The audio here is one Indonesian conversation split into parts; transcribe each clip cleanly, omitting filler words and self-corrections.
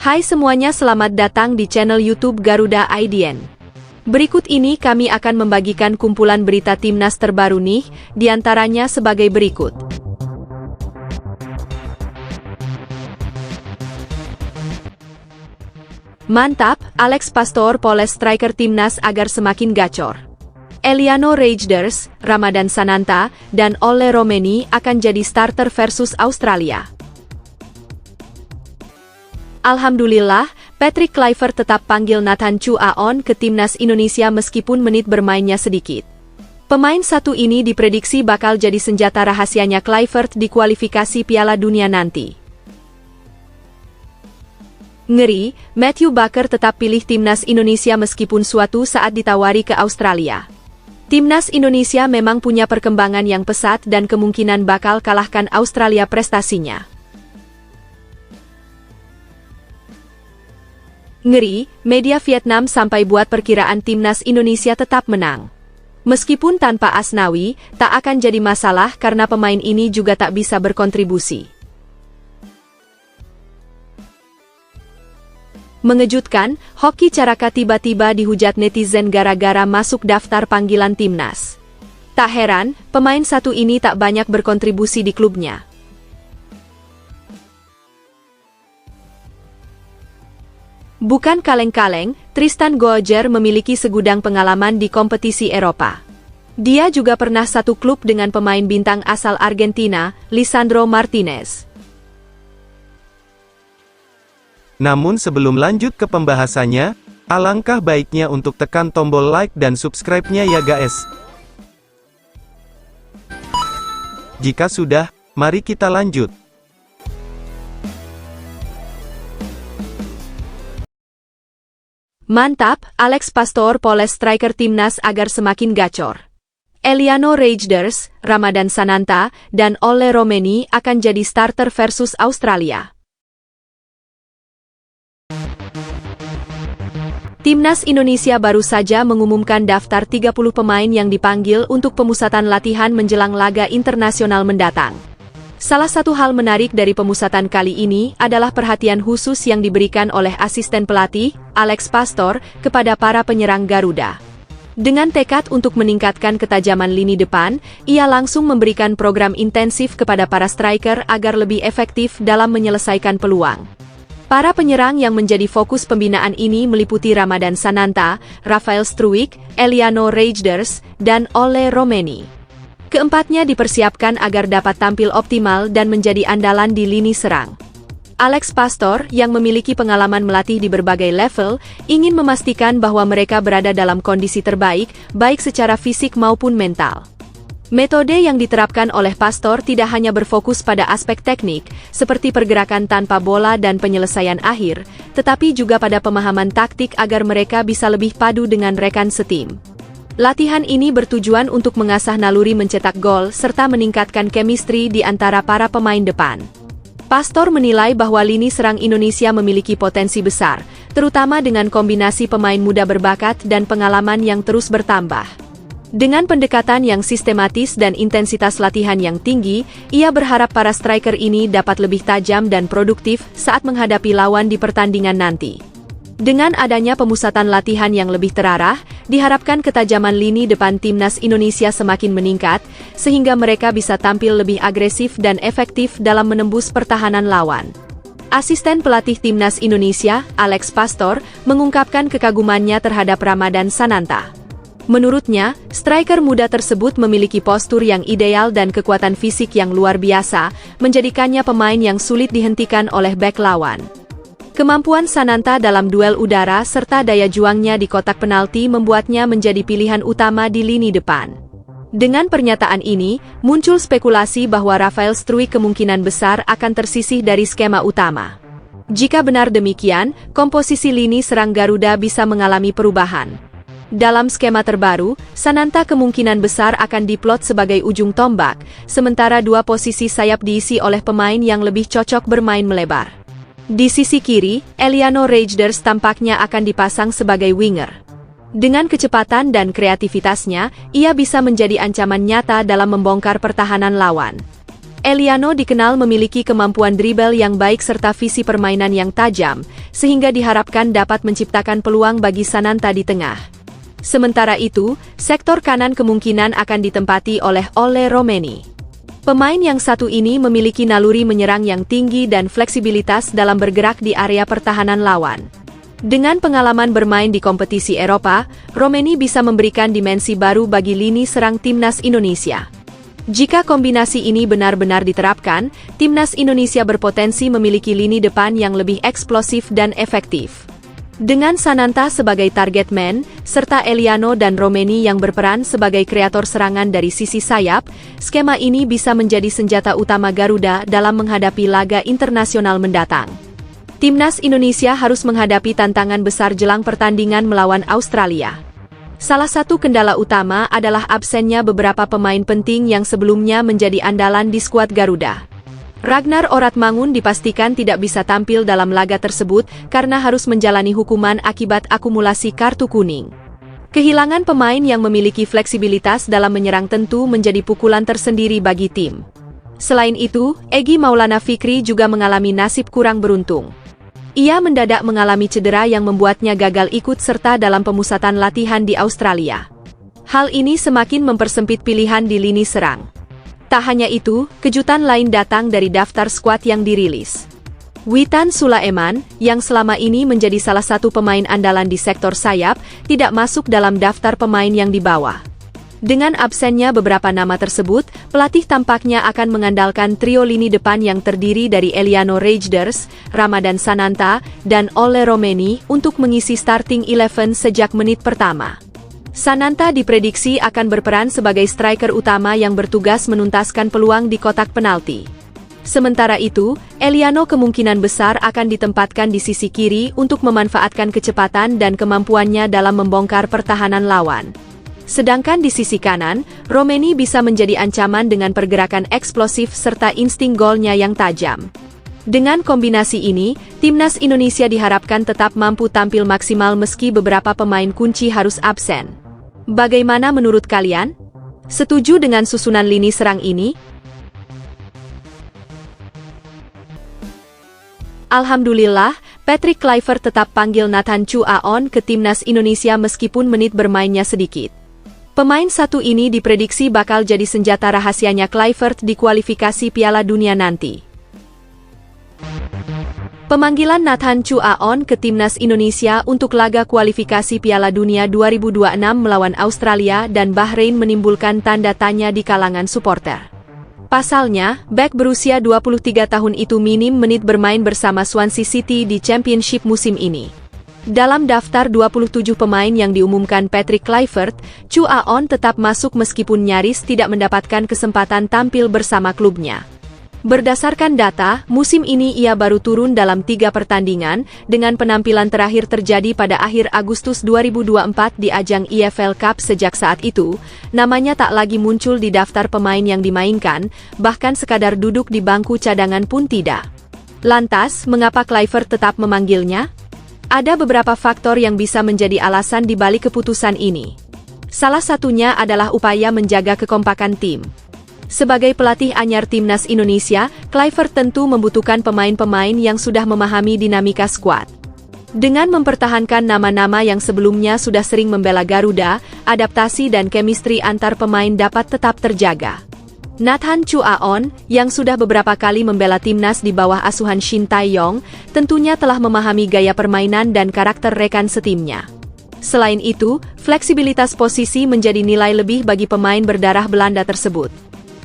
Hai semuanya, selamat datang di channel YouTube Garuda IDN. Berikut ini kami akan membagikan kumpulan berita timnas terbaru nih, diantaranya sebagai berikut. Mantap, Alex Pastor poles striker timnas agar semakin gacor. Eliano Reijnders, Ramadan Sananta, dan Oleh Romeni akan jadi starter versus Australia. Alhamdulillah, Patrick Kluivert tetap panggil Nathan Chu Aon ke timnas Indonesia meskipun menit bermainnya sedikit. Pemain satu ini diprediksi bakal jadi senjata rahasianya Kluivert di kualifikasi Piala Dunia nanti. Ngeri, Matthew Bakker tetap pilih timnas Indonesia meskipun suatu saat ditawari ke Australia. Timnas Indonesia memang punya perkembangan yang pesat dan kemungkinan bakal kalahkan Australia prestasinya. Ngeri, media Vietnam sampai buat perkiraan timnas Indonesia tetap menang. Meskipun tanpa Asnawi, tak akan jadi masalah karena pemain ini juga tak bisa berkontribusi. Mengejutkan, Hoki Caraka tiba-tiba dihujat netizen gara-gara masuk daftar panggilan timnas. Tak heran, pemain satu ini tak banyak berkontribusi di klubnya. Bukan kaleng-kaleng, Tristan Goeger memiliki segudang pengalaman di kompetisi Eropa. Dia juga pernah satu klub dengan pemain bintang asal Argentina, Lisandro Martinez. Namun sebelum lanjut ke pembahasannya, alangkah baiknya untuk tekan tombol like dan subscribe-nya ya guys. Jika sudah, mari kita lanjut. Mantap, Alex Pastor poles striker timnas agar semakin gacor. Eliano Reijnders, Ramadan Sananta, dan Oleh Romeni akan jadi starter versus Australia. Timnas Indonesia baru saja mengumumkan daftar 30 pemain yang dipanggil untuk pemusatan latihan menjelang laga internasional mendatang. Salah satu hal menarik dari pemusatan kali ini adalah perhatian khusus yang diberikan oleh asisten pelatih, Alex Pastor, kepada para penyerang Garuda. Dengan tekad untuk meningkatkan ketajaman lini depan, ia langsung memberikan program intensif kepada para striker agar lebih efektif dalam menyelesaikan peluang. Para penyerang yang menjadi fokus pembinaan ini meliputi Ramadan Sananta, Rafael Struijk, Eliano Reijnders, dan Oleh Romeni. Keempatnya dipersiapkan agar dapat tampil optimal dan menjadi andalan di lini serang. Alex Pastor, yang memiliki pengalaman melatih di berbagai level, ingin memastikan bahwa mereka berada dalam kondisi terbaik, baik secara fisik maupun mental. Metode yang diterapkan oleh Pastor tidak hanya berfokus pada aspek teknik, seperti pergerakan tanpa bola dan penyelesaian akhir, tetapi juga pada pemahaman taktik agar mereka bisa lebih padu dengan rekan setim. Latihan ini bertujuan untuk mengasah naluri mencetak gol serta meningkatkan chemistry di antara para pemain depan. Pastor menilai bahwa lini serang Indonesia memiliki potensi besar, terutama dengan kombinasi pemain muda berbakat dan pengalaman yang terus bertambah. Dengan pendekatan yang sistematis dan intensitas latihan yang tinggi, ia berharap para striker ini dapat lebih tajam dan produktif saat menghadapi lawan di pertandingan nanti. Dengan adanya pemusatan latihan yang lebih terarah, diharapkan ketajaman lini depan timnas Indonesia semakin meningkat, sehingga mereka bisa tampil lebih agresif dan efektif dalam menembus pertahanan lawan. Asisten pelatih timnas Indonesia, Alex Pastor, mengungkapkan kekagumannya terhadap Ramadan Sananta. Menurutnya, striker muda tersebut memiliki postur yang ideal dan kekuatan fisik yang luar biasa, menjadikannya pemain yang sulit dihentikan oleh bek lawan. Kemampuan Sananta dalam duel udara serta daya juangnya di kotak penalti membuatnya menjadi pilihan utama di lini depan. Dengan pernyataan ini, muncul spekulasi bahwa Rafael Struijk kemungkinan besar akan tersisih dari skema utama. Jika benar demikian, komposisi lini serang Garuda bisa mengalami perubahan. Dalam skema terbaru, Sananta kemungkinan besar akan diplot sebagai ujung tombak, sementara dua posisi sayap diisi oleh pemain yang lebih cocok bermain melebar. Di sisi kiri, Eliano Reijnders tampaknya akan dipasang sebagai winger. Dengan kecepatan dan kreativitasnya, ia bisa menjadi ancaman nyata dalam membongkar pertahanan lawan. Eliano dikenal memiliki kemampuan dribble yang baik serta visi permainan yang tajam, sehingga diharapkan dapat menciptakan peluang bagi Sananta di tengah. Sementara itu, sektor kanan kemungkinan akan ditempati oleh Ole Romeni. Pemain yang satu ini memiliki naluri menyerang yang tinggi dan fleksibilitas dalam bergerak di area pertahanan lawan. Dengan pengalaman bermain di kompetisi Eropa, Romeni bisa memberikan dimensi baru bagi lini serang timnas Indonesia. Jika kombinasi ini benar-benar diterapkan, timnas Indonesia berpotensi memiliki lini depan yang lebih eksplosif dan efektif. Dengan Sananta sebagai target man, serta Eliano dan Romeni yang berperan sebagai kreator serangan dari sisi sayap, skema ini bisa menjadi senjata utama Garuda dalam menghadapi laga internasional mendatang. Timnas Indonesia harus menghadapi tantangan besar jelang pertandingan melawan Australia. Salah satu kendala utama adalah absennya beberapa pemain penting yang sebelumnya menjadi andalan di skuad Garuda. Ragnar Oratmangun dipastikan tidak bisa tampil dalam laga tersebut karena harus menjalani hukuman akibat akumulasi kartu kuning. Kehilangan pemain yang memiliki fleksibilitas dalam menyerang tentu menjadi pukulan tersendiri bagi tim. Selain itu, Egy Maulana Fikri juga mengalami nasib kurang beruntung. Ia mendadak mengalami cedera yang membuatnya gagal ikut serta dalam pemusatan latihan di Australia. Hal ini semakin mempersempit pilihan di lini serang. Tak hanya itu, kejutan lain datang dari daftar skuad yang dirilis. Witan Sulaiman, yang selama ini menjadi salah satu pemain andalan di sektor sayap, tidak masuk dalam daftar pemain yang dibawa. Dengan absennya beberapa nama tersebut, pelatih tampaknya akan mengandalkan trio lini depan yang terdiri dari Eliano Rejders, Ramadan Sananta, dan Ole Romeni untuk mengisi starting 11 sejak menit pertama. Sananta diprediksi akan berperan sebagai striker utama yang bertugas menuntaskan peluang di kotak penalti. Sementara itu, Eliano kemungkinan besar akan ditempatkan di sisi kiri untuk memanfaatkan kecepatan dan kemampuannya dalam membongkar pertahanan lawan. Sedangkan di sisi kanan, Romeni bisa menjadi ancaman dengan pergerakan eksplosif serta insting golnya yang tajam. Dengan kombinasi ini, timnas Indonesia diharapkan tetap mampu tampil maksimal meski beberapa pemain kunci harus absen. Bagaimana menurut kalian? Setuju dengan susunan lini serang ini? Alhamdulillah, Patrick Kluivert tetap panggil Nathan Chu Aon ke timnas Indonesia meskipun menit bermainnya sedikit. Pemain satu ini diprediksi bakal jadi senjata rahasianya Kluivert di kualifikasi Piala Dunia nanti. Pemanggilan Nathan Chu Aon ke timnas Indonesia untuk laga kualifikasi Piala Dunia 2026 melawan Australia dan Bahrain menimbulkan tanda tanya di kalangan supporter. Pasalnya, bek berusia 23 tahun itu minim menit bermain bersama Swansea City di Championship musim ini. Dalam daftar 27 pemain yang diumumkan Patrick Kluivert, Chu Aon tetap masuk meskipun nyaris tidak mendapatkan kesempatan tampil bersama klubnya. Berdasarkan data, musim ini ia baru turun dalam 3 pertandingan, dengan penampilan terakhir terjadi pada akhir Agustus 2024 di ajang EFL Cup. Sejak saat itu, namanya tak lagi muncul di daftar pemain yang dimainkan, bahkan sekadar duduk di bangku cadangan pun tidak. Lantas, mengapa Kluivert tetap memanggilnya? Ada beberapa faktor yang bisa menjadi alasan di balik keputusan ini. Salah satunya adalah upaya menjaga kekompakan tim. Sebagai pelatih anyar timnas Indonesia, Kluivert tentu membutuhkan pemain-pemain yang sudah memahami dinamika skuad. Dengan mempertahankan nama-nama yang sebelumnya sudah sering membela Garuda, adaptasi dan chemistry antar pemain dapat tetap terjaga. Nathan Chu Aon, yang sudah beberapa kali membela timnas di bawah asuhan Shin Tae-yong, tentunya telah memahami gaya permainan dan karakter rekan setimnya. Selain itu, fleksibilitas posisi menjadi nilai lebih bagi pemain berdarah Belanda tersebut.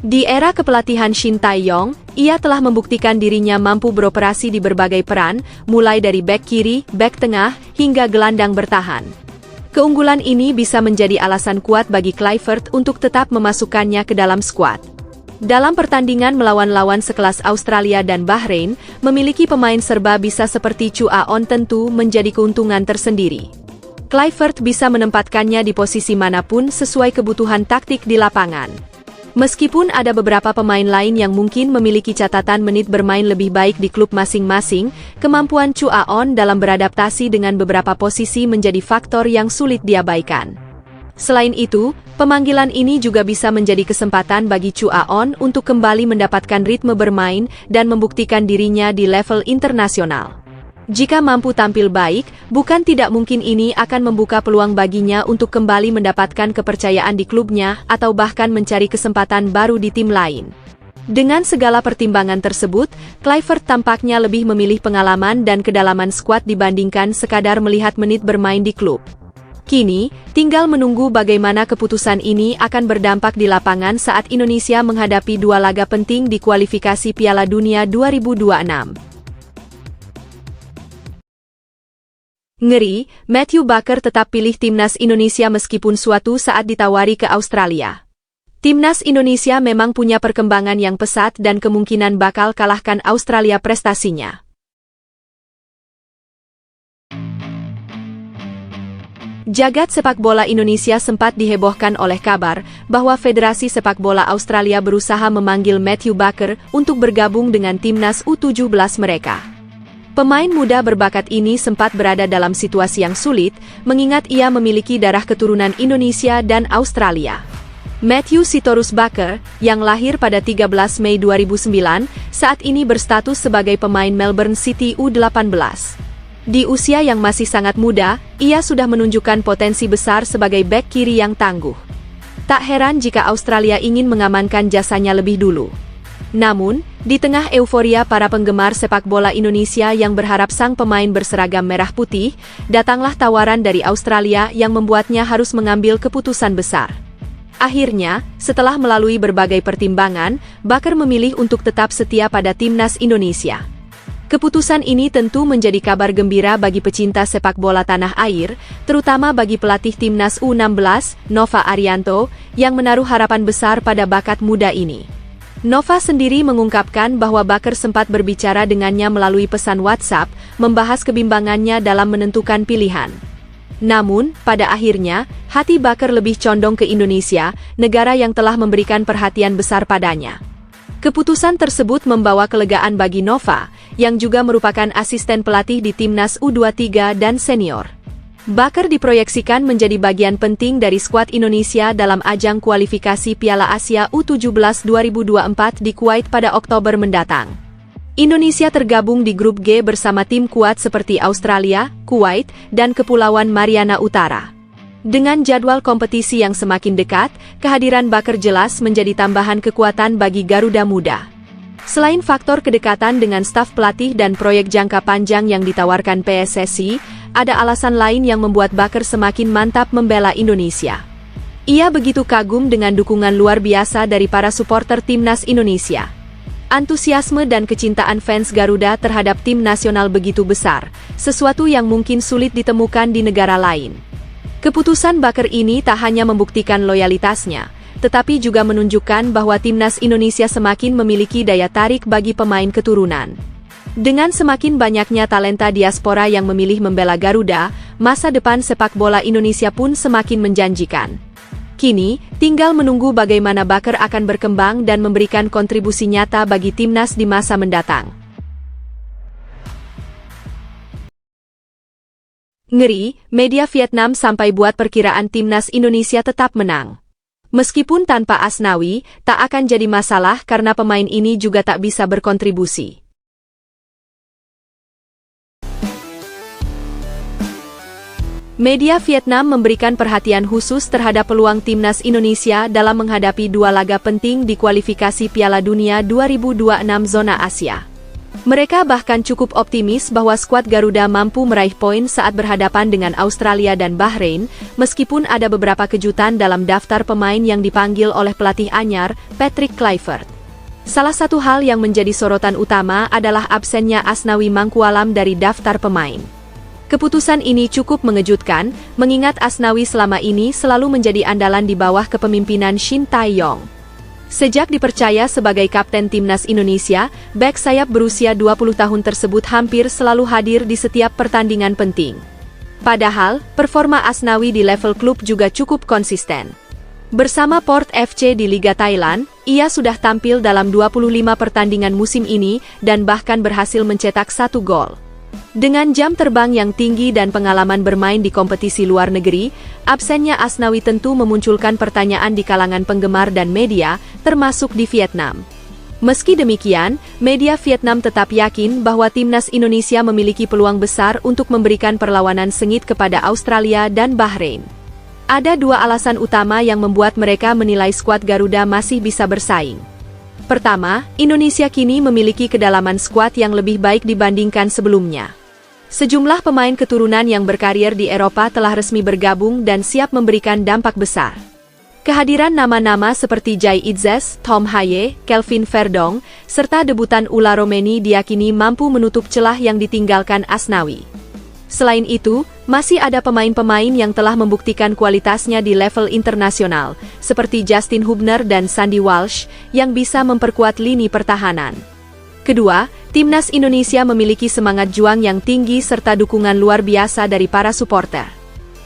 Di era kepelatihan Shin Tae-yong, ia telah membuktikan dirinya mampu beroperasi di berbagai peran, mulai dari bek kiri, bek tengah, hingga gelandang bertahan. Keunggulan ini bisa menjadi alasan kuat bagi Kluivert untuk tetap memasukkannya ke dalam skuad. Dalam pertandingan melawan lawan sekelas Australia dan Bahrain, memiliki pemain serba bisa seperti Chu Aon tentu menjadi keuntungan tersendiri. Kluivert bisa menempatkannya di posisi manapun sesuai kebutuhan taktik di lapangan. Meskipun ada beberapa pemain lain yang mungkin memiliki catatan menit bermain lebih baik di klub masing-masing, kemampuan Chu Aon dalam beradaptasi dengan beberapa posisi menjadi faktor yang sulit diabaikan. Selain itu, pemanggilan ini juga bisa menjadi kesempatan bagi Chu Aon untuk kembali mendapatkan ritme bermain dan membuktikan dirinya di level internasional. Jika mampu tampil baik, bukan tidak mungkin ini akan membuka peluang baginya untuk kembali mendapatkan kepercayaan di klubnya atau bahkan mencari kesempatan baru di tim lain. Dengan segala pertimbangan tersebut, Kluivert tampaknya lebih memilih pengalaman dan kedalaman skuad dibandingkan sekadar melihat menit bermain di klub. Kini, tinggal menunggu bagaimana keputusan ini akan berdampak di lapangan saat Indonesia menghadapi dua laga penting di kualifikasi Piala Dunia 2026. Ngeri, Matthew Bakker tetap pilih timnas Indonesia meskipun suatu saat ditawari ke Australia. Timnas Indonesia memang punya perkembangan yang pesat dan kemungkinan bakal kalahkan Australia prestasinya. Jagat sepak bola Indonesia sempat dihebohkan oleh kabar bahwa Federasi Sepak Bola Australia berusaha memanggil Matthew Bakker untuk bergabung dengan timnas U17 mereka. Pemain muda berbakat ini sempat berada dalam situasi yang sulit, mengingat ia memiliki darah keturunan Indonesia dan Australia. Matthew Sitorus Bakker, yang lahir pada 13 Mei 2009, saat ini berstatus sebagai pemain Melbourne City U18. Di usia yang masih sangat muda, ia sudah menunjukkan potensi besar sebagai bek kiri yang tangguh. Tak heran jika Australia ingin mengamankan jasanya lebih dulu. Namun, di tengah euforia para penggemar sepak bola Indonesia yang berharap sang pemain berseragam merah putih, datanglah tawaran dari Australia yang membuatnya harus mengambil keputusan besar. Akhirnya, setelah melalui berbagai pertimbangan, Bakker memilih untuk tetap setia pada timnas Indonesia. Keputusan ini tentu menjadi kabar gembira bagi pecinta sepak bola tanah air, terutama bagi pelatih timnas U16, Nova Arianto, yang menaruh harapan besar pada bakat muda ini. Nova sendiri mengungkapkan bahwa Bakker sempat berbicara dengannya melalui pesan WhatsApp, membahas kebimbangannya dalam menentukan pilihan. Namun, pada akhirnya, hati Bakker lebih condong ke Indonesia, negara yang telah memberikan perhatian besar padanya. Keputusan tersebut membawa kelegaan bagi Nova, yang juga merupakan asisten pelatih di timnas U23 dan senior. Bakker diproyeksikan menjadi bagian penting dari skuad Indonesia dalam ajang kualifikasi Piala Asia U17 2024 di Kuwait pada Oktober mendatang. Indonesia tergabung di grup G bersama tim kuat seperti Australia, Kuwait, dan Kepulauan Mariana Utara. Dengan jadwal kompetisi yang semakin dekat, kehadiran Bakker jelas menjadi tambahan kekuatan bagi Garuda Muda. Selain faktor kedekatan dengan staf pelatih dan proyek jangka panjang yang ditawarkan PSSI, ada alasan lain yang membuat Bakker semakin mantap membela Indonesia. Ia begitu kagum dengan dukungan luar biasa dari para supporter timnas Indonesia. Antusiasme dan kecintaan fans Garuda terhadap tim nasional begitu besar, sesuatu yang mungkin sulit ditemukan di negara lain. Keputusan Bakker ini tak hanya membuktikan loyalitasnya, tetapi juga menunjukkan bahwa timnas Indonesia semakin memiliki daya tarik bagi pemain keturunan. Dengan semakin banyaknya talenta diaspora yang memilih membela Garuda, masa depan sepak bola Indonesia pun semakin menjanjikan. Kini, tinggal menunggu bagaimana Bakker akan berkembang dan memberikan kontribusi nyata bagi timnas di masa mendatang. Ngeri, media Vietnam sampai buat perkiraan timnas Indonesia tetap menang. Meskipun tanpa Asnawi, tak akan jadi masalah karena pemain ini juga tak bisa berkontribusi. Media Vietnam memberikan perhatian khusus terhadap peluang timnas Indonesia dalam menghadapi dua laga penting di kualifikasi Piala Dunia 2026 zona Asia. Mereka bahkan cukup optimis bahwa skuad Garuda mampu meraih poin saat berhadapan dengan Australia dan Bahrain, meskipun ada beberapa kejutan dalam daftar pemain yang dipanggil oleh pelatih anyar, Patrick Kluivert. Salah satu hal yang menjadi sorotan utama adalah absennya Asnawi Mangkualam dari daftar pemain. Keputusan ini cukup mengejutkan, mengingat Asnawi selama ini selalu menjadi andalan di bawah kepemimpinan Shin Tae-yong. Sejak dipercaya sebagai kapten timnas Indonesia, bek sayap berusia 20 tahun tersebut hampir selalu hadir di setiap pertandingan penting. Padahal, performa Asnawi di level klub juga cukup konsisten. Bersama Port FC di Liga Thailand, ia sudah tampil dalam 25 pertandingan musim ini dan bahkan berhasil mencetak 1 gol. Dengan jam terbang yang tinggi dan pengalaman bermain di kompetisi luar negeri, absennya Asnawi tentu memunculkan pertanyaan di kalangan penggemar dan media, termasuk di Vietnam. Meski demikian, media Vietnam tetap yakin bahwa timnas Indonesia memiliki peluang besar untuk memberikan perlawanan sengit kepada Australia dan Bahrain. Ada dua alasan utama yang membuat mereka menilai skuad Garuda masih bisa bersaing. Pertama, Indonesia kini memiliki kedalaman skuad yang lebih baik dibandingkan sebelumnya. Sejumlah pemain keturunan yang berkarier di Eropa telah resmi bergabung dan siap memberikan dampak besar. Kehadiran nama-nama seperti Jai Itzes, Tom Haye, Kelvin Verdong, serta debutan Ula Romeni diyakini mampu menutup celah yang ditinggalkan Asnawi. Selain itu, masih ada pemain-pemain yang telah membuktikan kualitasnya di level internasional, seperti Justin Hubner dan Sandy Walsh, yang bisa memperkuat lini pertahanan. Kedua, timnas Indonesia memiliki semangat juang yang tinggi serta dukungan luar biasa dari para supporter.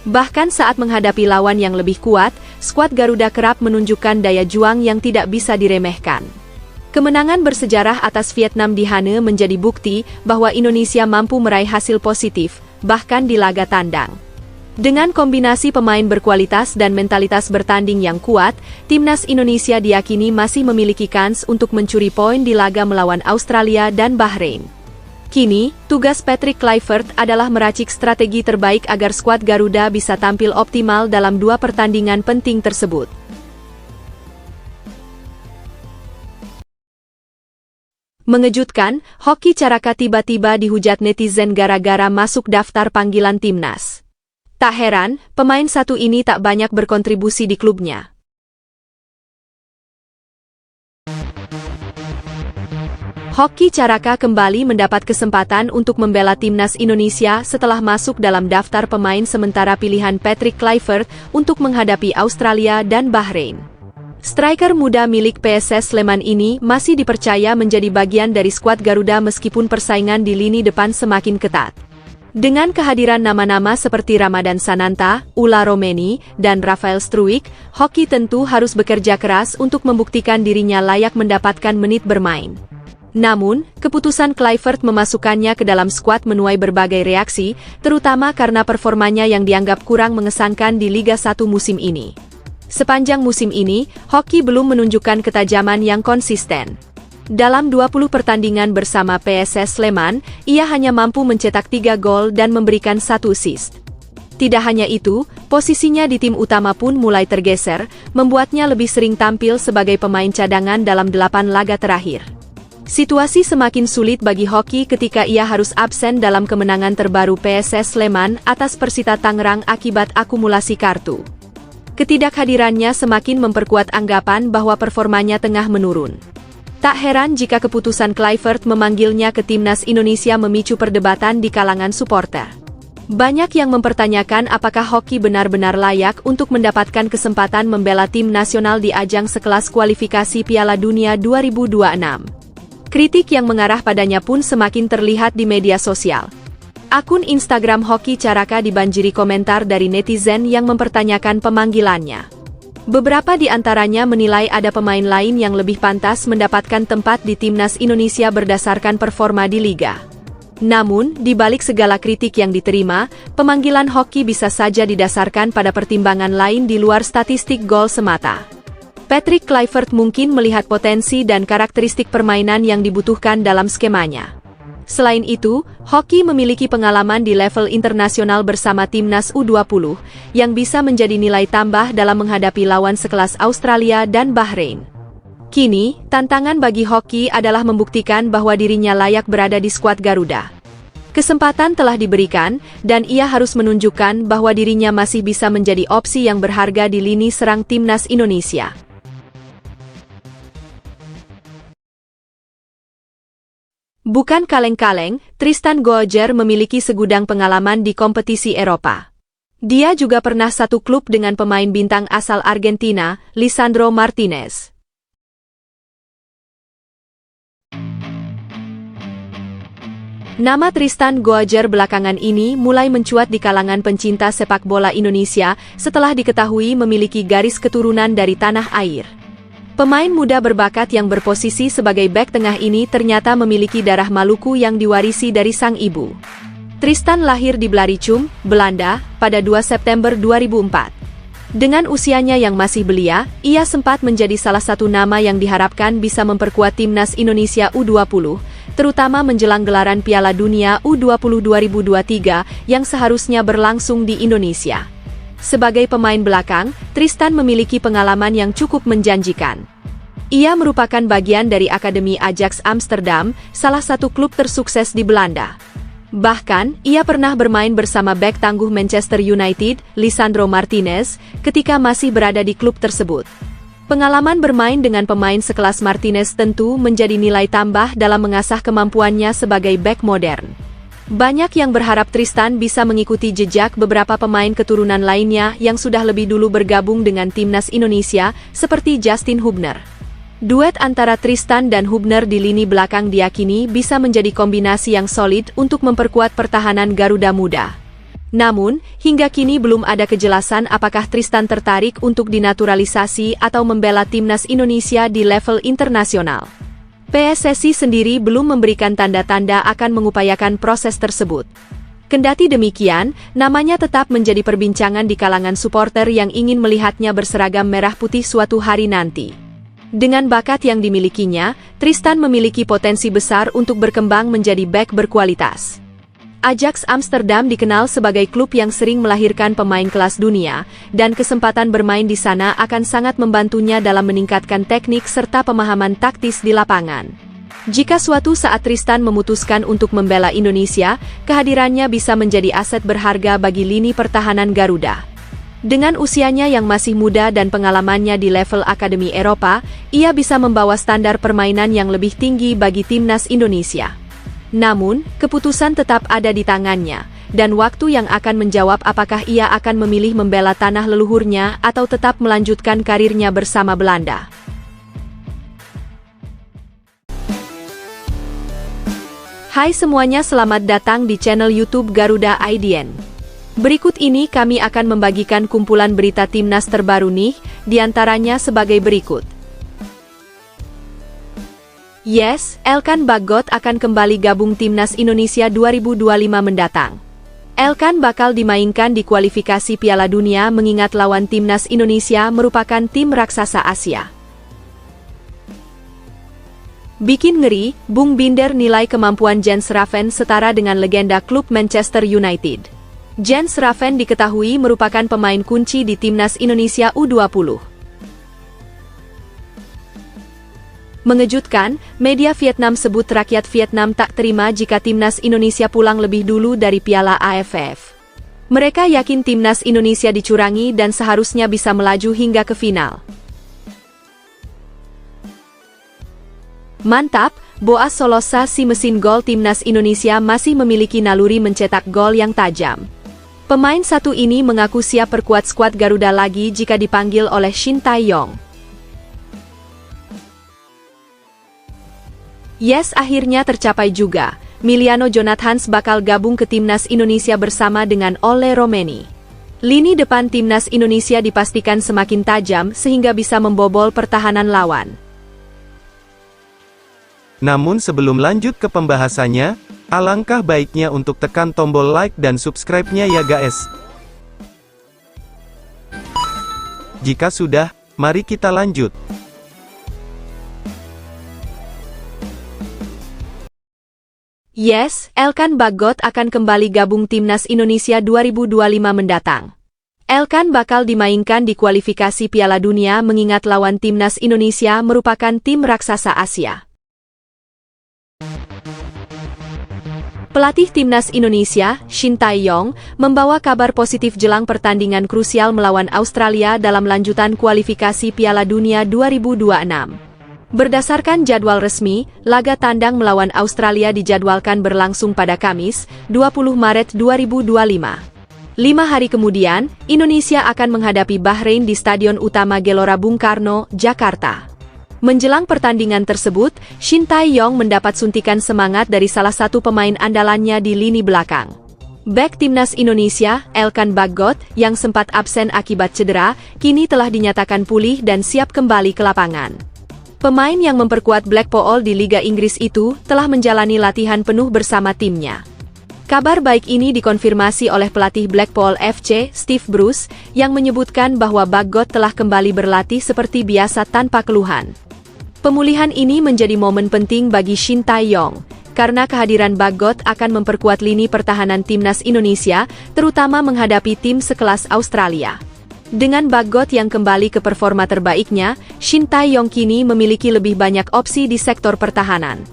Bahkan saat menghadapi lawan yang lebih kuat, skuad Garuda kerap menunjukkan daya juang yang tidak bisa diremehkan. Kemenangan bersejarah atas Vietnam di Hanoi menjadi bukti bahwa Indonesia mampu meraih hasil positif, bahkan di laga tandang. Dengan kombinasi pemain berkualitas dan mentalitas bertanding yang kuat, timnas Indonesia diyakini masih memiliki kans untuk mencuri poin di laga melawan Australia dan Bahrain. Kini, tugas Patrick Kluivert adalah meracik strategi terbaik agar skuad Garuda bisa tampil optimal dalam dua pertandingan penting tersebut. Mengejutkan, Hoki Caraka tiba-tiba dihujat netizen gara-gara masuk daftar panggilan timnas. Tak heran, pemain satu ini tak banyak berkontribusi di klubnya. Hoki Caraka kembali mendapat kesempatan untuk membela timnas Indonesia setelah masuk dalam daftar pemain sementara pilihan Patrick Kluivert untuk menghadapi Australia dan Bahrain. Striker muda milik PSS Sleman ini masih dipercaya menjadi bagian dari skuad Garuda meskipun persaingan di lini depan semakin ketat. Dengan kehadiran nama-nama seperti Ramadan Sananta, Ula Romeni, dan Rafael Struijk, Hoki tentu harus bekerja keras untuk membuktikan dirinya layak mendapatkan menit bermain. Namun, keputusan Kluivert memasukkannya ke dalam skuad menuai berbagai reaksi, terutama karena performanya yang dianggap kurang mengesankan di Liga 1 musim ini. Sepanjang musim ini, Hoki belum menunjukkan ketajaman yang konsisten. Dalam 20 pertandingan bersama PSS Sleman, ia hanya mampu mencetak 3 gol dan memberikan 1 assist. Tidak hanya itu, posisinya di tim utama pun mulai tergeser, membuatnya lebih sering tampil sebagai pemain cadangan dalam 8 laga terakhir. Situasi semakin sulit bagi Hoki ketika ia harus absen dalam kemenangan terbaru PSS Sleman atas Persita Tangerang akibat akumulasi kartu. Ketidakhadirannya semakin memperkuat anggapan bahwa performanya tengah menurun. Tak heran jika keputusan Kluivert memanggilnya ke timnas Indonesia memicu perdebatan di kalangan supporter. Banyak yang mempertanyakan apakah Hoki benar-benar layak untuk mendapatkan kesempatan membela tim nasional di ajang sekelas kualifikasi Piala Dunia 2026. Kritik yang mengarah padanya pun semakin terlihat di media sosial. Akun Instagram Hoki Caraka dibanjiri komentar dari netizen yang mempertanyakan pemanggilannya. Beberapa di antaranya menilai ada pemain lain yang lebih pantas mendapatkan tempat di timnas Indonesia berdasarkan performa di liga. Namun, di balik segala kritik yang diterima, pemanggilan Hoki bisa saja didasarkan pada pertimbangan lain di luar statistik gol semata. Patrick Kluivert mungkin melihat potensi dan karakteristik permainan yang dibutuhkan dalam skemanya. Selain itu, Hoki memiliki pengalaman di level internasional bersama timnas U20, yang bisa menjadi nilai tambah dalam menghadapi lawan sekelas Australia dan Bahrain. Kini, tantangan bagi Hoki adalah membuktikan bahwa dirinya layak berada di skuad Garuda. Kesempatan telah diberikan, dan ia harus menunjukkan bahwa dirinya masih bisa menjadi opsi yang berharga di lini serang timnas Indonesia. Bukan kaleng-kaleng, Tristan Goejer memiliki segudang pengalaman di kompetisi Eropa. Dia juga pernah satu klub dengan pemain bintang asal Argentina, Lisandro Martinez. Nama Tristan Goejer belakangan ini mulai mencuat di kalangan pencinta sepak bola Indonesia setelah diketahui memiliki garis keturunan dari tanah air. Pemain muda berbakat yang berposisi sebagai bek tengah ini ternyata memiliki darah Maluku yang diwarisi dari sang ibu. Tristan lahir di Blaricum, Belanda, pada 2 September 2004. Dengan usianya yang masih belia, ia sempat menjadi salah satu nama yang diharapkan bisa memperkuat timnas Indonesia U20, terutama menjelang gelaran Piala Dunia U20 2023 yang seharusnya berlangsung di Indonesia. Sebagai pemain belakang, Tristan memiliki pengalaman yang cukup menjanjikan. Ia merupakan bagian dari Akademi Ajax Amsterdam, salah satu klub tersukses di Belanda. Bahkan, ia pernah bermain bersama bek tangguh Manchester United, Lisandro Martinez, ketika masih berada di klub tersebut. Pengalaman bermain dengan pemain sekelas Martinez tentu menjadi nilai tambah dalam mengasah kemampuannya sebagai bek modern. Banyak yang berharap Tristan bisa mengikuti jejak beberapa pemain keturunan lainnya yang sudah lebih dulu bergabung dengan timnas Indonesia, seperti Justin Hubner. Duet antara Tristan dan Hubner di lini belakang diyakini bisa menjadi kombinasi yang solid untuk memperkuat pertahanan Garuda Muda. Namun, hingga kini belum ada kejelasan apakah Tristan tertarik untuk dinaturalisasi atau membela timnas Indonesia di level internasional. PSSI sendiri belum memberikan tanda-tanda akan mengupayakan proses tersebut. Kendati demikian, namanya tetap menjadi perbincangan di kalangan supporter yang ingin melihatnya berseragam merah putih suatu hari nanti. Dengan bakat yang dimilikinya, Tristan memiliki potensi besar untuk berkembang menjadi bek berkualitas. Ajax Amsterdam dikenal sebagai klub yang sering melahirkan pemain kelas dunia, dan kesempatan bermain di sana akan sangat membantunya dalam meningkatkan teknik serta pemahaman taktis di lapangan. Jika suatu saat Tristan memutuskan untuk membela Indonesia, kehadirannya bisa menjadi aset berharga bagi lini pertahanan Garuda. Dengan usianya yang masih muda dan pengalamannya di level Akademi Eropa, ia bisa membawa standar permainan yang lebih tinggi bagi timnas Indonesia. Namun, keputusan tetap ada di tangannya, dan waktu yang akan menjawab apakah ia akan memilih membela tanah leluhurnya atau tetap melanjutkan karirnya bersama Belanda. Hai semuanya, selamat datang di channel YouTube Garuda IDN. Berikut ini kami akan membagikan kumpulan berita timnas terbaru nih, diantaranya sebagai berikut. Yes, Elkan Bagot akan kembali gabung timnas Indonesia 2025 mendatang. Elkan bakal dimainkan di kualifikasi Piala Dunia mengingat lawan timnas Indonesia merupakan tim raksasa Asia. Bikin ngeri, Bung Binder nilai kemampuan Jens Schraven setara dengan legenda klub Manchester United. Jens Schraven diketahui merupakan pemain kunci di timnas Indonesia U20. Mengejutkan, media Vietnam sebut rakyat Vietnam tak terima jika timnas Indonesia pulang lebih dulu dari Piala AFF. Mereka yakin timnas Indonesia dicurangi dan seharusnya bisa melaju hingga ke final. Mantap, Boas Solosa si mesin gol timnas Indonesia masih memiliki naluri mencetak gol yang tajam. Pemain satu ini mengaku siap perkuat skuad Garuda lagi jika dipanggil oleh Shin Tae-yong. Yes, akhirnya tercapai juga. Miliano Jonathans bakal gabung ke timnas Indonesia bersama dengan Ole Romeni. Lini depan timnas Indonesia dipastikan semakin tajam sehingga bisa membobol pertahanan lawan. Namun sebelum lanjut ke pembahasannya, alangkah baiknya untuk tekan tombol like dan subscribe-nya ya guys. Jika sudah, mari kita lanjut. Yes, Elkan Bagot akan kembali gabung timnas Indonesia 2025 mendatang. Elkan bakal dimainkan di kualifikasi Piala Dunia mengingat lawan timnas Indonesia merupakan tim raksasa Asia. Pelatih timnas Indonesia, Shin Tae-yong, membawa kabar positif jelang pertandingan krusial melawan Australia dalam lanjutan kualifikasi Piala Dunia 2026. Berdasarkan jadwal resmi, laga tandang melawan Australia dijadwalkan berlangsung pada Kamis, 20 Maret 2025. 5 hari kemudian, Indonesia akan menghadapi Bahrain di Stadion Utama Gelora Bung Karno, Jakarta. Menjelang pertandingan tersebut, Shin Tae-yong mendapat suntikan semangat dari salah satu pemain andalannya di lini belakang. Bek timnas Indonesia, Elkan Bagot, yang sempat absen akibat cedera, kini telah dinyatakan pulih dan siap kembali ke lapangan. Pemain yang memperkuat Blackpool di Liga Inggris itu telah menjalani latihan penuh bersama timnya. Kabar baik ini dikonfirmasi oleh pelatih Blackpool FC, Steve Bruce, yang menyebutkan bahwa Baggot telah kembali berlatih seperti biasa tanpa keluhan. Pemulihan ini menjadi momen penting bagi Shin Tae-yong, karena kehadiran Baggot akan memperkuat lini pertahanan timnas Indonesia, terutama menghadapi tim sekelas Australia. Dengan Baggot yang kembali ke performa terbaiknya, Shin Tae-yong kini memiliki lebih banyak opsi di sektor pertahanan.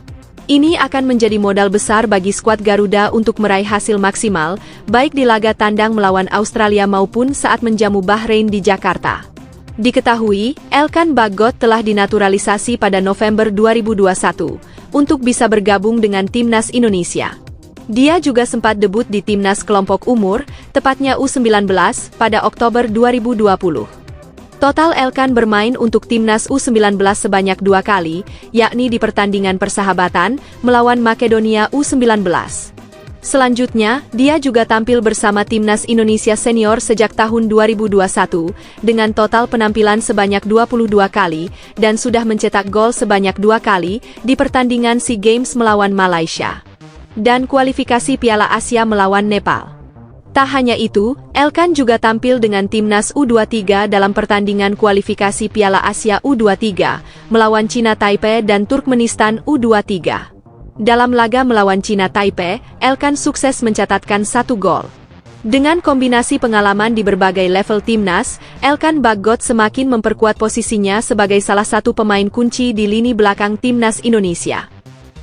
Ini akan menjadi modal besar bagi skuad Garuda untuk meraih hasil maksimal, baik di laga tandang melawan Australia maupun saat menjamu Bahrain di Jakarta. Diketahui, Elkan Baggot telah dinaturalisasi pada November 2021, untuk bisa bergabung dengan timnas Indonesia. Dia juga sempat debut di timnas kelompok umur, tepatnya U19, pada Oktober 2020. Total Elkan bermain untuk timnas U19 sebanyak 2 kali, yakni di pertandingan persahabatan melawan Makedonia U19. Selanjutnya, dia juga tampil bersama timnas Indonesia senior sejak tahun 2021, dengan total penampilan sebanyak 22 kali, dan sudah mencetak gol sebanyak 2 kali, di pertandingan SEA Games melawan Malaysia, dan kualifikasi Piala Asia melawan Nepal. Tak hanya itu, Elkan juga tampil dengan timnas U23 dalam pertandingan kualifikasi Piala Asia U23, melawan China Taipei dan Turkmenistan U23. Dalam laga melawan China Taipei, Elkan sukses mencatatkan 1 gol. Dengan kombinasi pengalaman di berbagai level timnas, Elkan Baggot semakin memperkuat posisinya sebagai salah satu pemain kunci di lini belakang timnas Indonesia.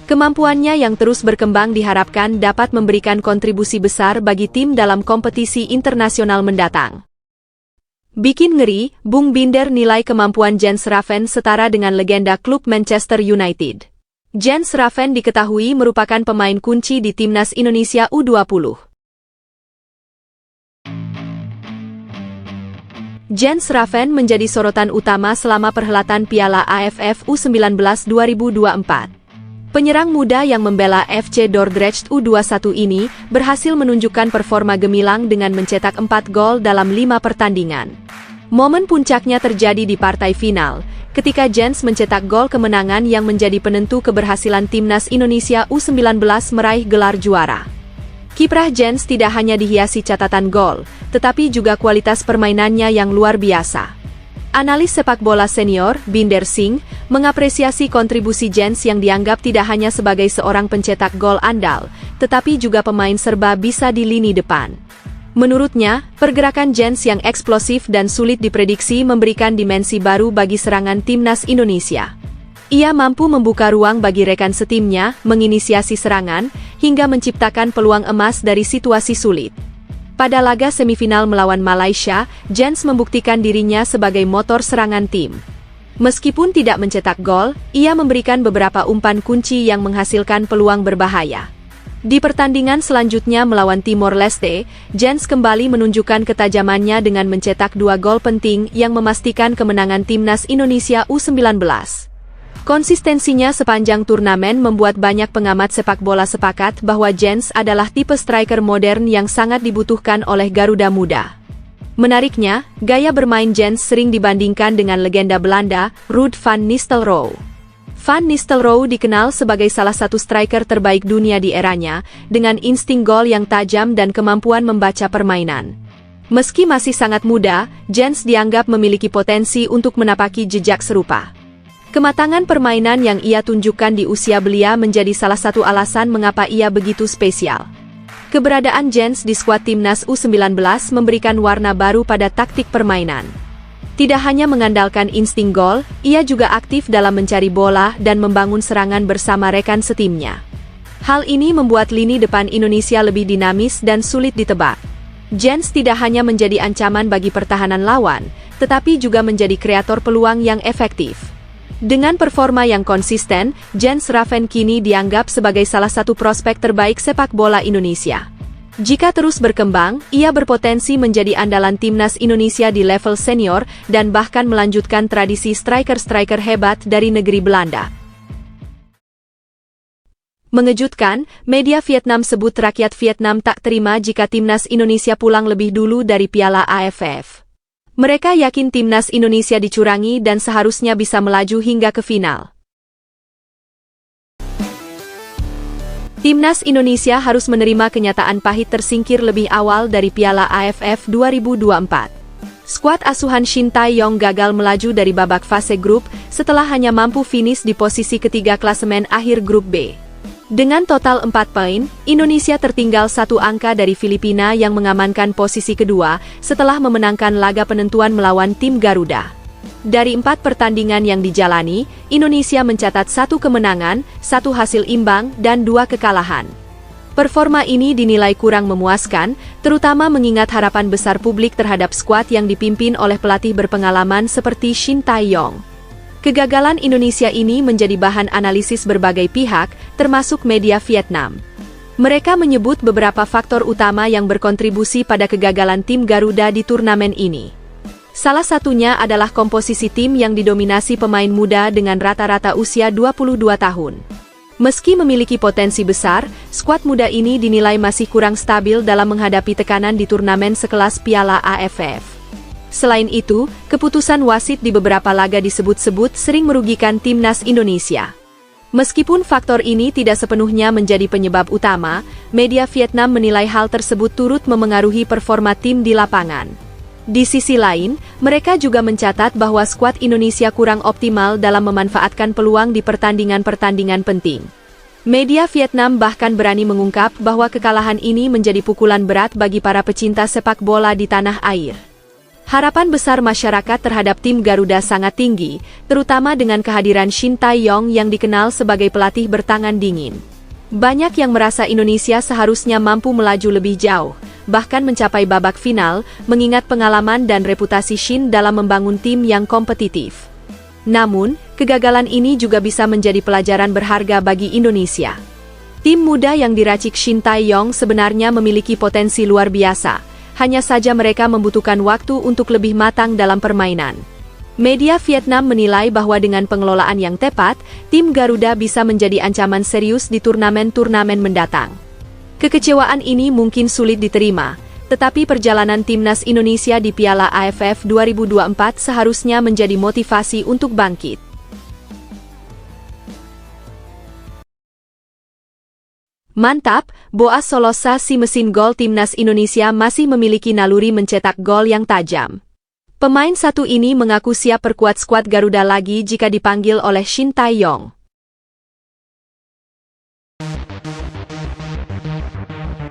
Kemampuannya yang terus berkembang diharapkan dapat memberikan kontribusi besar bagi tim dalam kompetisi internasional mendatang. Bikin ngeri, Bung Binder nilai kemampuan Jens Raven setara dengan legenda klub Manchester United. Jens Raven diketahui merupakan pemain kunci di timnas Indonesia U20. Jens Raven menjadi sorotan utama selama perhelatan Piala AFF U19 2024. Penyerang muda yang membela FC Dordrecht U21 ini berhasil menunjukkan performa gemilang dengan mencetak 4 gol dalam 5 pertandingan. Momen puncaknya terjadi di partai final, ketika Jens mencetak gol kemenangan yang menjadi penentu keberhasilan timnas Indonesia U19 meraih gelar juara. Kiprah Jens tidak hanya dihiasi catatan gol, tetapi juga kualitas permainannya yang luar biasa. Analis sepak bola senior, Binder Singh, mengapresiasi kontribusi Jens yang dianggap tidak hanya sebagai seorang pencetak gol andal, tetapi juga pemain serba bisa di lini depan. Menurutnya, pergerakan Jens yang eksplosif dan sulit diprediksi memberikan dimensi baru bagi serangan timnas Indonesia. Ia mampu membuka ruang bagi rekan setimnya, menginisiasi serangan, hingga menciptakan peluang emas dari situasi sulit. Pada laga semifinal melawan Malaysia, Jens membuktikan dirinya sebagai motor serangan tim. Meskipun tidak mencetak gol, ia memberikan beberapa umpan kunci yang menghasilkan peluang berbahaya. Di pertandingan selanjutnya melawan Timor Leste, Jens kembali menunjukkan ketajamannya dengan mencetak 2 gol penting yang memastikan kemenangan timnas Indonesia U19. Konsistensinya sepanjang turnamen membuat banyak pengamat sepak bola sepakat bahwa Jens adalah tipe striker modern yang sangat dibutuhkan oleh Garuda Muda. Menariknya, gaya bermain Jens sering dibandingkan dengan legenda Belanda, Ruud van Nistelrooy. Van Nistelrooy dikenal sebagai salah satu striker terbaik dunia di eranya, dengan insting gol yang tajam dan kemampuan membaca permainan. Meski masih sangat muda, Jens dianggap memiliki potensi untuk menapaki jejak serupa. Kematangan permainan yang ia tunjukkan di usia belia menjadi salah satu alasan mengapa ia begitu spesial. Keberadaan Jens di skuad timnas U19 memberikan warna baru pada taktik permainan. Tidak hanya mengandalkan insting gol, ia juga aktif dalam mencari bola dan membangun serangan bersama rekan setimnya. Hal ini membuat lini depan Indonesia lebih dinamis dan sulit ditebak. Jens tidak hanya menjadi ancaman bagi pertahanan lawan, tetapi juga menjadi kreator peluang yang efektif. Dengan performa yang konsisten, Jens Raven kini dianggap sebagai salah satu prospek terbaik sepak bola Indonesia. Jika terus berkembang, ia berpotensi menjadi andalan timnas Indonesia di level senior dan bahkan melanjutkan tradisi striker-striker hebat dari negeri Belanda. Mengejutkan, media Vietnam sebut rakyat Vietnam tak terima jika timnas Indonesia pulang lebih dulu dari Piala AFF. Mereka yakin timnas Indonesia dicurangi dan seharusnya bisa melaju hingga ke final. Timnas Indonesia harus menerima kenyataan pahit tersingkir lebih awal dari Piala AFF 2024. Skuad asuhan Shin Tae-yong gagal melaju dari babak fase grup setelah hanya mampu finish di posisi ketiga klasemen akhir grup B. Dengan total 4 poin, Indonesia tertinggal 1 angka dari Filipina yang mengamankan posisi kedua setelah memenangkan laga penentuan melawan tim Garuda. Dari 4 pertandingan yang dijalani, Indonesia mencatat 1 kemenangan, 1 hasil imbang, dan 2 kekalahan. Performa ini dinilai kurang memuaskan, terutama mengingat harapan besar publik terhadap skuad yang dipimpin oleh pelatih berpengalaman seperti Shin Tae-yong. Kegagalan Indonesia ini menjadi bahan analisis berbagai pihak, termasuk media Vietnam. Mereka menyebut beberapa faktor utama yang berkontribusi pada kegagalan tim Garuda di turnamen ini. Salah satunya adalah komposisi tim yang didominasi pemain muda dengan rata-rata usia 22 tahun. Meski memiliki potensi besar, skuad muda ini dinilai masih kurang stabil dalam menghadapi tekanan di turnamen sekelas Piala AFF. Selain itu, keputusan wasit di beberapa laga disebut-sebut sering merugikan timnas Indonesia. Meskipun faktor ini tidak sepenuhnya menjadi penyebab utama, media Vietnam menilai hal tersebut turut memengaruhi performa tim di lapangan. Di sisi lain, mereka juga mencatat bahwa skuad Indonesia kurang optimal dalam memanfaatkan peluang di pertandingan-pertandingan penting. Media Vietnam bahkan berani mengungkap bahwa kekalahan ini menjadi pukulan berat bagi para pecinta sepak bola di tanah air. Harapan besar masyarakat terhadap tim Garuda sangat tinggi, terutama dengan kehadiran Shin Tae-yong yang dikenal sebagai pelatih bertangan dingin. Banyak yang merasa Indonesia seharusnya mampu melaju lebih jauh, bahkan mencapai babak final, mengingat pengalaman dan reputasi Shin dalam membangun tim yang kompetitif. Namun, kegagalan ini juga bisa menjadi pelajaran berharga bagi Indonesia. Tim muda yang diracik Shin Tae-yong sebenarnya memiliki potensi luar biasa, hanya saja mereka membutuhkan waktu untuk lebih matang dalam permainan. Media Vietnam menilai bahwa dengan pengelolaan yang tepat, tim Garuda bisa menjadi ancaman serius di turnamen-turnamen mendatang. Kekecewaan ini mungkin sulit diterima, tetapi perjalanan timnas Indonesia di Piala AFF 2024 seharusnya menjadi motivasi untuk bangkit. Mantap, Boas Solosa si mesin gol timnas Indonesia masih memiliki naluri mencetak gol yang tajam. Pemain satu ini mengaku siap perkuat skuad Garuda lagi jika dipanggil oleh Shin Tae-yong.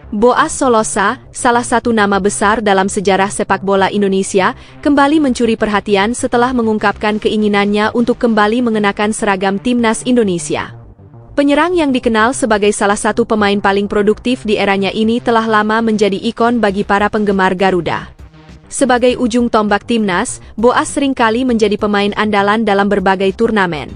Boas Solosa, salah satu nama besar dalam sejarah sepak bola Indonesia, kembali mencuri perhatian setelah mengungkapkan keinginannya untuk kembali mengenakan seragam timnas Indonesia. Penyerang yang dikenal sebagai salah satu pemain paling produktif di eranya ini telah lama menjadi ikon bagi para penggemar Garuda. Sebagai ujung tombak timnas, Boas seringkali menjadi pemain andalan dalam berbagai turnamen.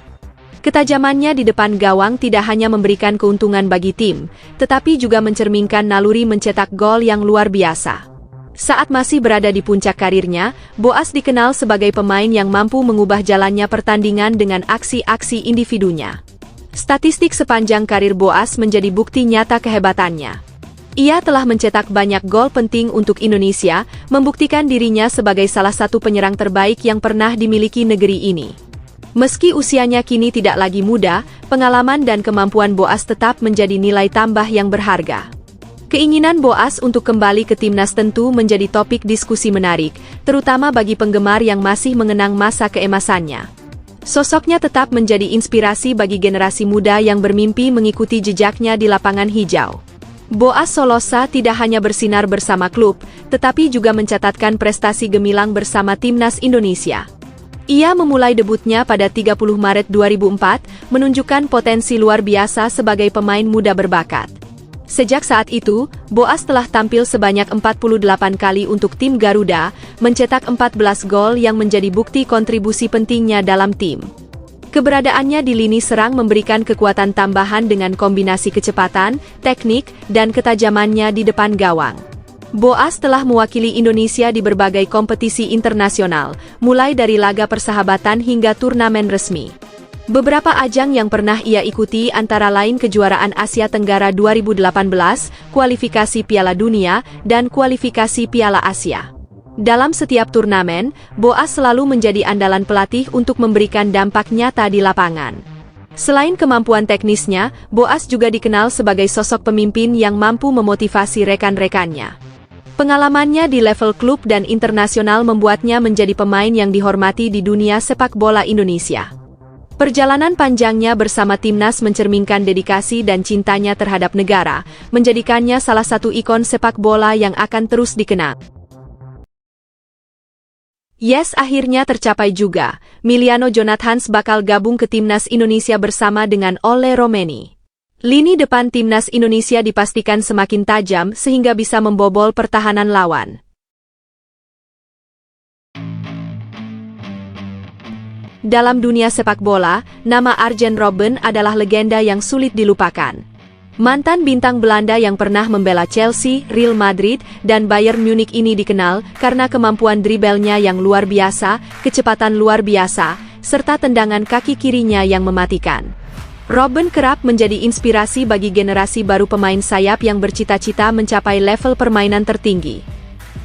Ketajamannya di depan gawang tidak hanya memberikan keuntungan bagi tim, tetapi juga mencerminkan naluri mencetak gol yang luar biasa. Saat masih berada di puncak karirnya, Boas dikenal sebagai pemain yang mampu mengubah jalannya pertandingan dengan aksi-aksi individunya. Statistik sepanjang karir Boas menjadi bukti nyata kehebatannya. Ia telah mencetak banyak gol penting untuk Indonesia, membuktikan dirinya sebagai salah satu penyerang terbaik yang pernah dimiliki negeri ini. Meski usianya kini tidak lagi muda, pengalaman dan kemampuan Boas tetap menjadi nilai tambah yang berharga. Keinginan Boas untuk kembali ke timnas tentu menjadi topik diskusi menarik, terutama bagi penggemar yang masih mengenang masa keemasannya. Sosoknya tetap menjadi inspirasi bagi generasi muda yang bermimpi mengikuti jejaknya di lapangan hijau. Boas Solosa tidak hanya bersinar bersama klub, tetapi juga mencatatkan prestasi gemilang bersama timnas Indonesia. Ia memulai debutnya pada 30 Maret 2004, menunjukkan potensi luar biasa sebagai pemain muda berbakat. Sejak saat itu, Boas telah tampil sebanyak 48 kali untuk tim Garuda, mencetak 14 gol yang menjadi bukti kontribusi pentingnya dalam tim. Keberadaannya di lini serang memberikan kekuatan tambahan dengan kombinasi kecepatan, teknik, dan ketajamannya di depan gawang. Boas telah mewakili Indonesia di berbagai kompetisi internasional, mulai dari laga persahabatan hingga turnamen resmi. Beberapa ajang yang pernah ia ikuti antara lain Kejuaraan Asia Tenggara 2018, kualifikasi Piala Dunia, dan kualifikasi Piala Asia. Dalam setiap turnamen, Boas selalu menjadi andalan pelatih untuk memberikan dampak nyata di lapangan. Selain kemampuan teknisnya, Boas juga dikenal sebagai sosok pemimpin yang mampu memotivasi rekan-rekannya. Pengalamannya di level klub dan internasional membuatnya menjadi pemain yang dihormati di dunia sepak bola Indonesia. Perjalanan panjangnya bersama timnas mencerminkan dedikasi dan cintanya terhadap negara, menjadikannya salah satu ikon sepak bola yang akan terus dikenang. Yes, akhirnya tercapai juga. Miliano Jonathans bakal gabung ke timnas Indonesia bersama dengan Ole Romeni. Lini depan timnas Indonesia dipastikan semakin tajam sehingga bisa membobol pertahanan lawan. Dalam dunia sepak bola, nama Arjen Robben adalah legenda yang sulit dilupakan. Mantan bintang Belanda yang pernah membela Chelsea, Real Madrid, dan Bayern Munich ini dikenal karena kemampuan dribelnya yang luar biasa, kecepatan luar biasa, serta tendangan kaki kirinya yang mematikan. Robben kerap menjadi inspirasi bagi generasi baru pemain sayap yang bercita-cita mencapai level permainan tertinggi.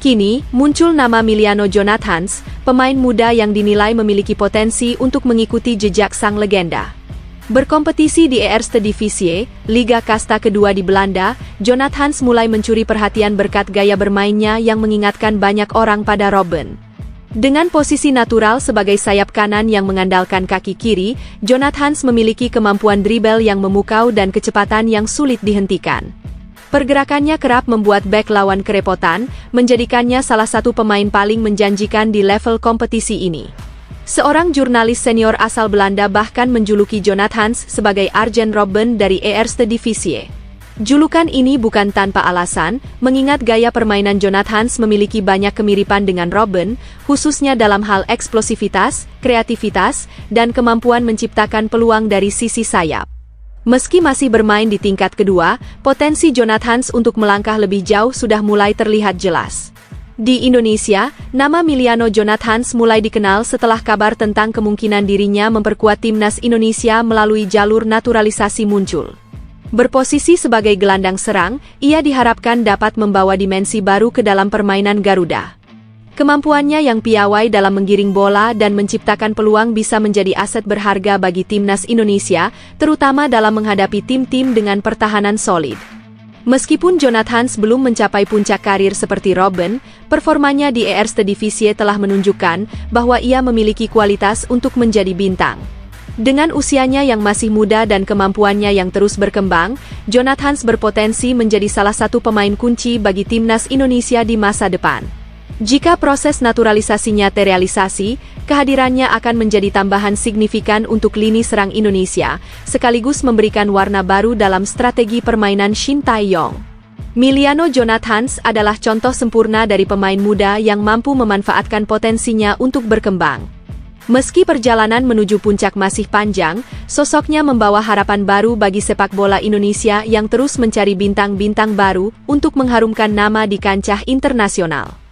Kini, muncul nama Miliano Jonathans, pemain muda yang dinilai memiliki potensi untuk mengikuti jejak sang legenda. Berkompetisi di Eerste Divisie, Liga Kasta kedua di Belanda, Jonathans mulai mencuri perhatian berkat gaya bermainnya yang mengingatkan banyak orang pada Robben. Dengan posisi natural sebagai sayap kanan yang mengandalkan kaki kiri, Jonathans memiliki kemampuan dribel yang memukau dan kecepatan yang sulit dihentikan. Pergerakannya kerap membuat bek lawan kerepotan, menjadikannya salah satu pemain paling menjanjikan di level kompetisi ini. Seorang jurnalis senior asal Belanda bahkan menjuluki Jonathans sebagai Arjen Robben dari Eerste Divisie. Julukan ini bukan tanpa alasan, mengingat gaya permainan Jonathans memiliki banyak kemiripan dengan Robben, khususnya dalam hal eksplosivitas, kreativitas, dan kemampuan menciptakan peluang dari sisi sayap. Meski masih bermain di tingkat kedua, potensi Jonathans untuk melangkah lebih jauh sudah mulai terlihat jelas. Di Indonesia, nama Miliano Jonathans mulai dikenal setelah kabar tentang kemungkinan dirinya memperkuat timnas Indonesia melalui jalur naturalisasi muncul. Berposisi sebagai gelandang serang, ia diharapkan dapat membawa dimensi baru ke dalam permainan Garuda. Kemampuannya yang piawai dalam menggiring bola dan menciptakan peluang bisa menjadi aset berharga bagi timnas Indonesia, terutama dalam menghadapi tim-tim dengan pertahanan solid. Meskipun Jonathans belum mencapai puncak karir seperti Robben, performanya di Eerste Divisie telah menunjukkan bahwa ia memiliki kualitas untuk menjadi bintang. Dengan usianya yang masih muda dan kemampuannya yang terus berkembang, Jonathans berpotensi menjadi salah satu pemain kunci bagi timnas Indonesia di masa depan. Jika proses naturalisasinya terrealisasi, kehadirannya akan menjadi tambahan signifikan untuk lini serang Indonesia, sekaligus memberikan warna baru dalam strategi permainan Shin Tae-yong. Miliano Jonathans adalah contoh sempurna dari pemain muda yang mampu memanfaatkan potensinya untuk berkembang. Meski perjalanan menuju puncak masih panjang, sosoknya membawa harapan baru bagi sepak bola Indonesia yang terus mencari bintang-bintang baru untuk mengharumkan nama di kancah internasional.